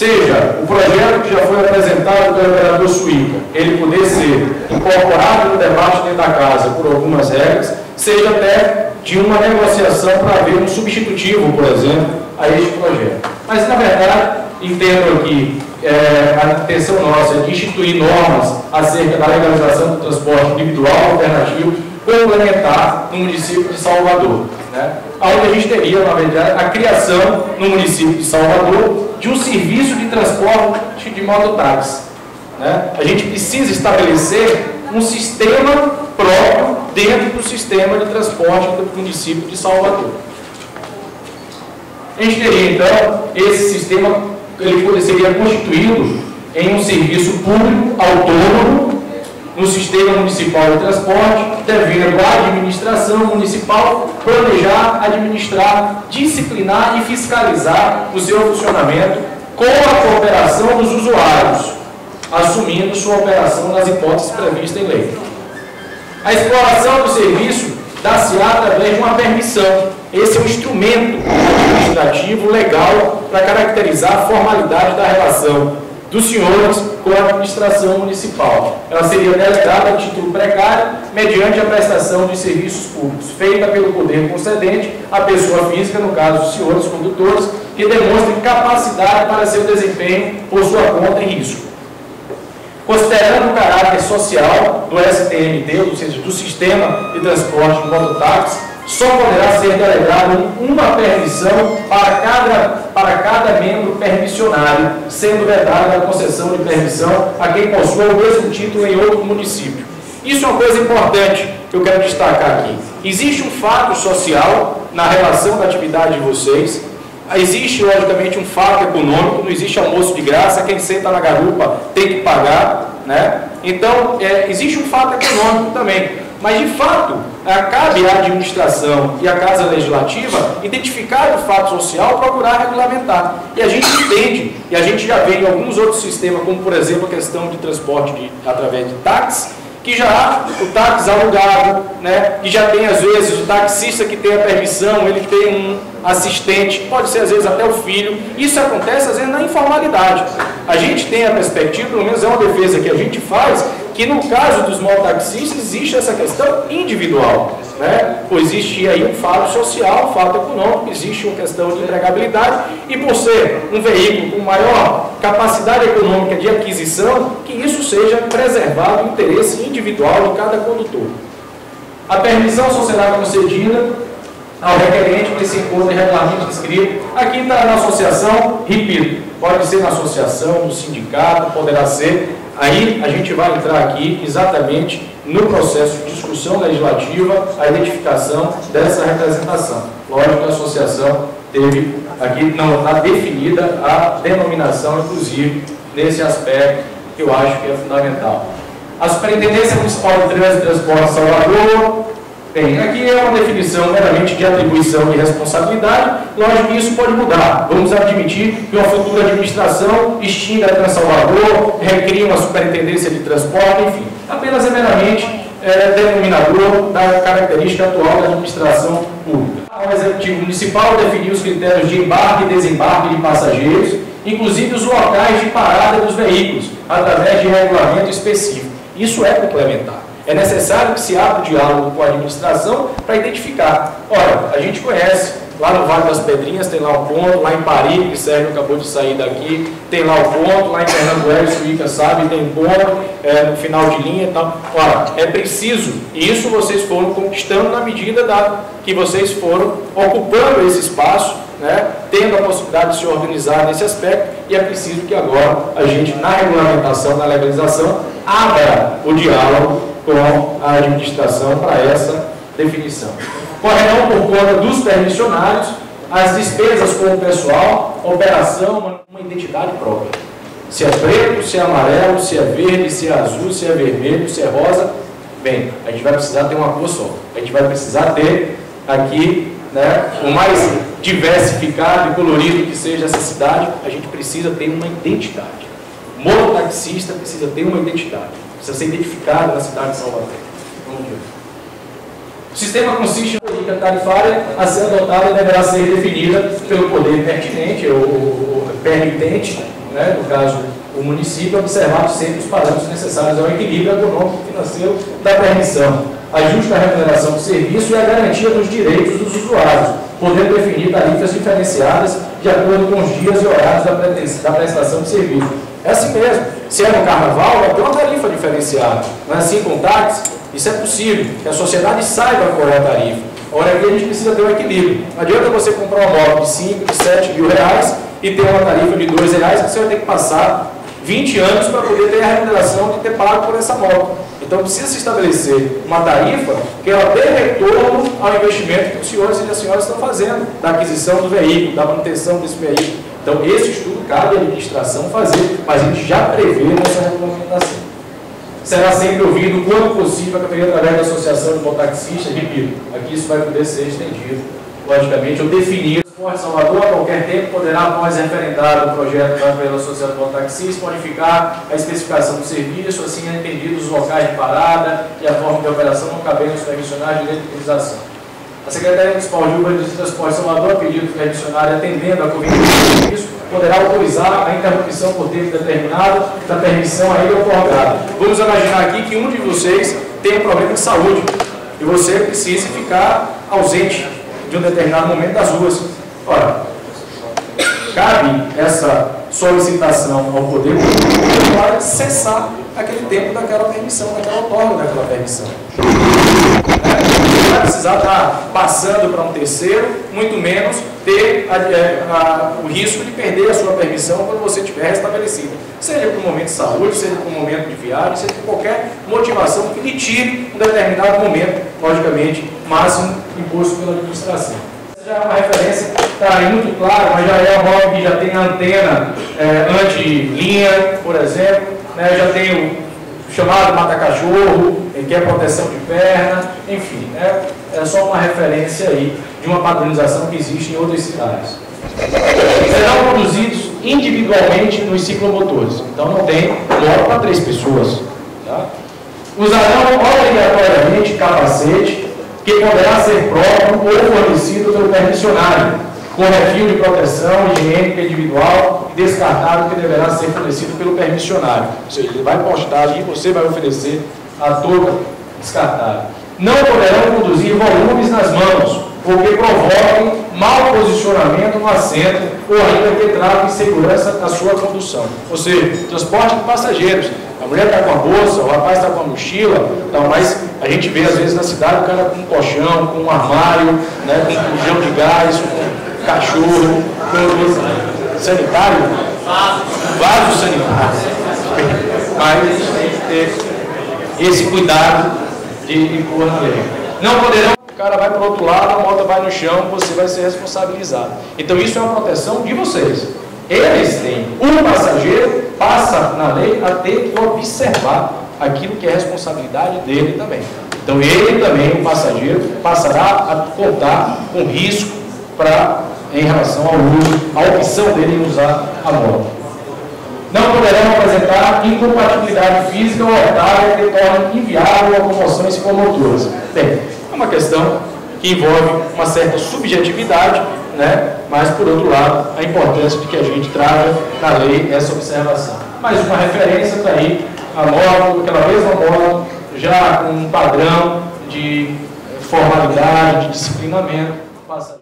seja o projeto que já foi apresentado pelo vereador Suíca, ele poder ser incorporado no debate dentro da casa por algumas regras, seja até de uma negociação para haver um substitutivo, por exemplo, a este projeto. Mas, na verdade, entendo aqui a intenção nossa é de instituir normas acerca da legalização do transporte individual alternativo complementar no município de Salvador, né? Onde a gente teria, na verdade, a criação no município de Salvador de um serviço de transporte de mototáxi, né? A gente precisa estabelecer um sistema próprio dentro do sistema de transporte do município de Salvador. A gente teria, então, esse sistema, ele seria constituído em um serviço público autônomo no sistema municipal de transporte, devendo a administração municipal planejar, administrar, disciplinar e fiscalizar o seu funcionamento com a cooperação dos usuários, assumindo sua operação nas hipóteses previstas em lei. A exploração do serviço dá-se através de uma permissão. Esse é um instrumento administrativo legal para caracterizar a formalidade da relação dos senhores com a administração municipal. Ela seria delegada a título precário, mediante a prestação de serviços públicos, feita pelo poder concedente à pessoa física, no caso dos senhores condutores, que demonstrem capacidade para seu desempenho por sua conta e risco. Considerando o caráter social do STMT, ou seja, do Sistema de Transporte de Mototáxi, só poderá ser delegada uma permissão para cada membro permissionário, sendo vedada a concessão de permissão a quem possua o mesmo título em outro município. Isso é uma coisa importante que eu quero destacar aqui. Existe um fato social na relação da atividade de vocês. Existe, logicamente, um fato econômico, não existe almoço de graça, quem senta na garupa tem que pagar, né? Então, existe um fato econômico também. Mas, de fato, cabe à administração e à Casa Legislativa identificar o fato social, procurar regulamentar. E a gente entende, e a gente já vê em alguns outros sistemas, como, por exemplo, a questão de transporte através de táxi, que já há o táxi alugado, né? Que já tem, às vezes, o taxista que tem a permissão, ele tem um assistente, pode ser, às vezes, até o filho. Isso acontece, às vezes, na informalidade. A gente tem a perspectiva, pelo menos é uma defesa que a gente faz, que no caso dos mototaxistas existe essa questão individual, né? Pois existe aí um fato social, um fato econômico, existe uma questão de empregabilidade e por ser um veículo com maior capacidade econômica de aquisição, que isso seja preservado o interesse individual de cada condutor. A permissão só será concedida ao requerente que se encontra em regulamento inscrito. Aqui está na associação, repito, pode ser na associação, no sindicato, poderá ser. Aí a gente vai entrar aqui exatamente no processo de discussão legislativa, a identificação dessa representação. Lógico que a associação teve, aqui não está definida a denominação, inclusive, nesse aspecto que eu acho que é fundamental. A Superintendência Municipal de Trânsito e Transporte de Salvador, bem, aqui é uma definição meramente de atribuição e responsabilidade. Lógico que isso pode mudar. Vamos admitir que uma futura administração extinga a Transalvador, recria uma superintendência de transporte, enfim. Apenas é meramente denominador da característica atual da administração pública. O Executivo Municipal definiu os critérios de embarque e desembarque de passageiros, inclusive os locais de parada dos veículos, através de regulamento específico. Isso é complementar. É necessário que se abra o diálogo com a administração para identificar. Ora, a gente conhece, lá no Vale das Pedrinhas tem lá um ponto, lá em Paris, que Sérgio acabou de sair daqui, tem lá o ponto, lá em Fernando Hélio, Suíca sabe, tem um ponto, no final de linha e tal. Ora, é preciso, e isso vocês foram conquistando na medida que vocês foram ocupando esse espaço, né, tendo a possibilidade de se organizar nesse aspecto, e é preciso que agora a gente, na regulamentação, na legalização, abra o diálogo com a administração para essa definição. Correrão por conta dos permissionários as despesas com o pessoal, operação, uma identidade própria. Se é preto, se é amarelo, se é verde, se é azul, se é vermelho, se é rosa, bem, a gente vai precisar ter uma cor só. A gente vai precisar ter aqui, né, o mais diversificado e colorido que seja essa cidade, a gente precisa ter uma identidade. O mototaxista precisa ter uma identidade. Precisa ser identificado na cidade de Salvador. Vamos ver. O sistema consiste em política tarifária a ser adotada e deverá ser definida pelo poder pertinente ou permitente né, no caso o município, observado sempre os parâmetros necessários ao equilíbrio econômico e financeiro da permissão, a justa remuneração do serviço e a garantia dos direitos dos usuários, podendo definir tarifas diferenciadas de acordo com os dias e horários da prestação de serviço. É assim mesmo. Se é no carnaval, vai ter uma tarifa diferenciada. Não é assim com táxi? Isso é possível, que a sociedade saiba qual é a tarifa. Agora aqui a gente precisa ter um equilíbrio. Não adianta você comprar uma moto de 5, de 7 mil reais e ter uma tarifa de 2 reais, que você vai ter que passar 20 anos para poder ter a remuneração de ter pago por essa moto. Então precisa se estabelecer uma tarifa que ela dê retorno ao investimento que os senhores e as senhoras estão fazendo, da aquisição do veículo, da manutenção desse veículo. Então esse estudo cabe à administração fazer, mas a gente já prevê nessa regulamentação. Será sempre ouvido, quando possível, através da Associação de Mototaxistas, repito, aqui isso vai poder ser estendido, logicamente, ou definido. O Transporte Salvador, a qualquer tempo, poderá, após referendar o projeto pela Associação de Mototaxistas, modificar a especificação do serviço, assim entendidos os locais de parada e a forma de operação, não cabendo os permissionários de direito de utilização. A Secretaria Municipal de Urbanismo e Transporte Salvador, a pedido do permissionário, atendendo a conveniência do serviço, poderá autorizar a interrupção por tempo determinado da permissão a ele otorgada. Vamos imaginar aqui que um de vocês tem um problema de saúde e você precisa ficar ausente de um determinado momento das ruas. Ora, cabe essa solicitação ao poder público para cessar aquele tempo daquela permissão, daquela outorga daquela permissão. Não vai precisar estar passando para um terceiro, muito menos ter o risco de perder a sua permissão quando você tiver restabelecido. Seja por um momento de saúde, seja por um momento de viagem, seja por qualquer motivação que lhe tire um determinado momento, logicamente, máximo imposto pela administração. Já é uma referência, está aí muito claro, mas já é uma moto que já tem a antena anti-linha, por exemplo, né, já tem o chamado mata-cachorro, que é proteção de perna, enfim, né, é só uma referência aí de uma padronização que existe em outras cidades. Serão produzidos individualmente nos ciclomotores, então não tem moto para 3 pessoas. Tá? Usarão obrigatoriamente capacete, que poderá ser próprio ou fornecido pelo permissionário, com refil de proteção higiênica individual e descartável que deverá ser fornecido pelo permissionário. Ou seja, ele vai postar ali, você vai oferecer a touca descartável. Não poderão conduzir volumes nas mãos, porque provoquem mau posicionamento no assento ou ainda que tragam insegurança na sua condução. Ou seja, transporte de passageiros. A mulher está com a bolsa, o rapaz está com a mochila, então, mas a gente vê às vezes na cidade o cara com um colchão, com um armário, né, com um bujão de gás, com cachorro, com sanitário, vaso sanitário. Mas a gente tem que ter esse cuidado de impor na lei. Não poderão, o cara vai para o outro lado, a moto vai no chão, você vai ser responsabilizado. Então isso é uma proteção de vocês. Eles têm, o passageiro passa na lei a ter que observar aquilo que é responsabilidade dele também. Então ele também, o passageiro, passará a contar com risco em relação ao uso, a opção dele em usar a moto. Não poderão apresentar incompatibilidade física ou etária que torne inviável a locomoção em ciclomotoras. Bem, é uma questão que envolve uma certa subjetividade, né? Mas, por outro lado, a importância de que a gente traga na lei essa observação. Mais uma referência está aí, a moto, aquela mesma moto, já com um padrão de formalidade, de disciplinamento.